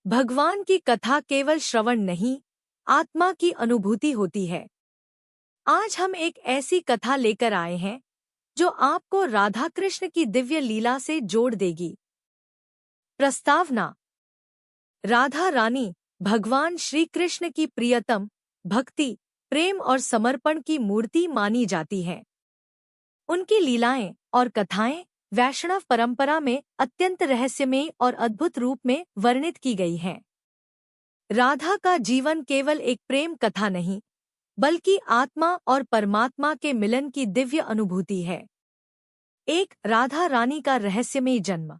भगवान की कथा केवल श्रवण नहीं, आत्मा की अनुभूति होती है। आज हम एक ऐसी कथा लेकर आए हैं जो आपको राधा कृष्ण की दिव्य लीला से जोड़ देगी। प्रस्तावना। राधा रानी भगवान श्री कृष्ण की प्रियतम, भक्ति, प्रेम और समर्पण की मूर्ति मानी जाती है। उनकी लीलाएं और कथाएं वैष्णव परंपरा में अत्यंत रहस्यमय और अद्भुत रूप में वर्णित की गई हैं। राधा का जीवन केवल एक प्रेम कथा नहीं, बल्कि आत्मा और परमात्मा के मिलन की दिव्य अनुभूति है। एक राधा रानी का रहस्यमय जन्म।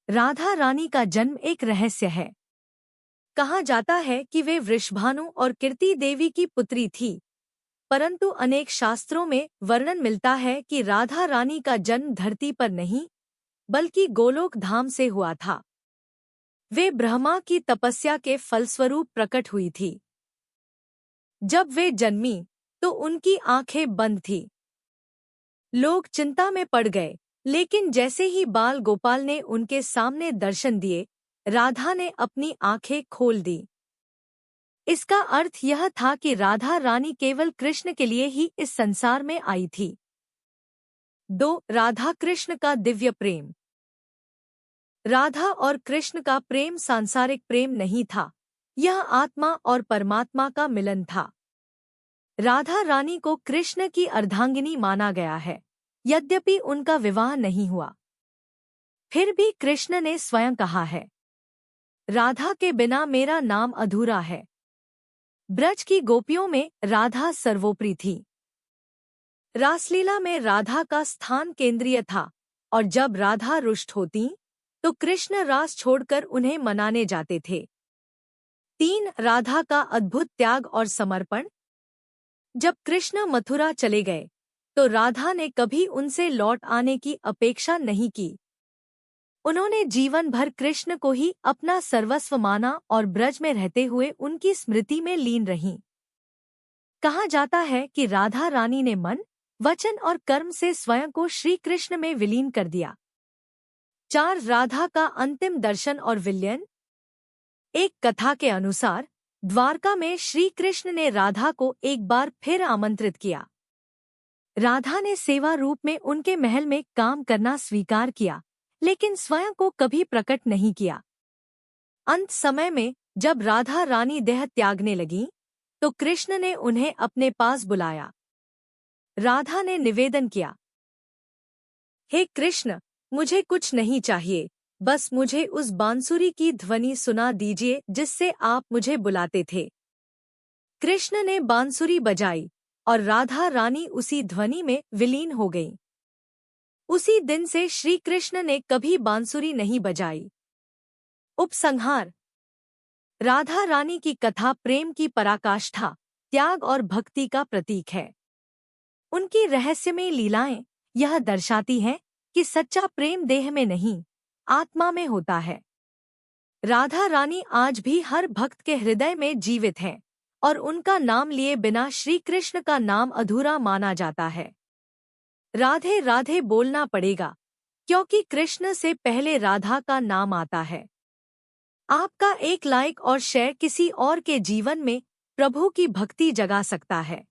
राधा रानी का जन्म एक रहस्य है। कहा जाता है कि वे वृषभानु और कीर्ति देवी की पुत्री थी, परंतु अनेक शास्त्रों में वर्णन मिलता है कि राधा रानी का जन्म धरती पर नहीं, बल्कि गोलोक धाम से हुआ था। वे ब्रह्मा की तपस्या के फलस्वरूप प्रकट हुई थी। जब वे जन्मी तो उनकी आंखें बंद थीं। लोग चिंता में पड़ गए, लेकिन जैसे ही बाल गोपाल ने उनके सामने दर्शन दिए, राधा ने अपनी आंखें खोल दी। इसका अर्थ यह था कि राधा रानी केवल कृष्ण के लिए ही इस संसार में आई थी। 2. राधा कृष्ण का दिव्य प्रेम। राधा और कृष्ण का प्रेम सांसारिक प्रेम नहीं था, यह आत्मा और परमात्मा का मिलन था। राधा रानी को कृष्ण की अर्धांगिनी माना गया है, यद्यपि उनका विवाह नहीं हुआ। फिर भी कृष्ण ने स्वयं कहा है, राधा के बिना मेरा नाम अधूरा है। ब्रज की गोपियों में राधा सर्वोपरि थी। रासलीला में राधा का स्थान केंद्रीय था, और जब राधा रुष्ट होती तो कृष्ण रास छोड़कर उन्हें मनाने जाते थे। 3. राधा का अद्भुत त्याग और समर्पण। जब कृष्ण मथुरा चले गए तो राधा ने कभी उनसे लौट आने की अपेक्षा नहीं की। उन्होंने जीवन भर कृष्ण को ही अपना सर्वस्व माना और ब्रज में रहते हुए उनकी स्मृति में लीन रहीं। कहा जाता है कि राधा रानी ने मन, वचन और कर्म से स्वयं को श्री कृष्ण में विलीन कर दिया। 4. राधा का अंतिम दर्शन और विलयन। एक कथा के अनुसार द्वारका में श्री कृष्ण ने राधा को एक बार फिर आमंत्रित किया। राधा ने सेवा रूप में उनके महल में काम करना स्वीकार किया, लेकिन स्वयं को कभी प्रकट नहीं किया। अंत समय में जब राधा रानी देह त्यागने लगी तो कृष्ण ने उन्हें अपने पास बुलाया। राधा ने निवेदन किया, हे कृष्ण, मुझे कुछ नहीं चाहिए, बस मुझे उस बांसुरी की ध्वनि सुना दीजिए जिससे आप मुझे बुलाते थे। कृष्ण ने बांसुरी बजाई और राधा रानी उसी ध्वनि में विलीन हो गई। उसी दिन से श्री कृष्ण ने कभी बांसुरी नहीं बजाई। उपसंहार। राधा रानी की कथा प्रेम की पराकाष्ठा, त्याग और भक्ति का प्रतीक है। उनकी रहस्यमय लीलाएं यह दर्शाती हैं कि सच्चा प्रेम देह में नहीं, आत्मा में होता है। राधा रानी आज भी हर भक्त के हृदय में जीवित है, और उनका नाम लिए बिना श्री कृष्ण का नाम अधूरा माना जाता है। राधे राधे बोलना पड़ेगा, क्योंकि कृष्ण से पहले राधा का नाम आता है। आपका एक लाइक और शेयर किसी और के जीवन में प्रभु की भक्ति जगा सकता है,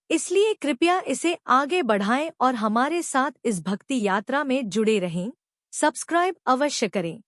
इसलिए कृपया इसे आगे बढ़ाएं और हमारे साथ इस भक्ति यात्रा में जुड़े रहें। सब्सक्राइब अवश्य करें।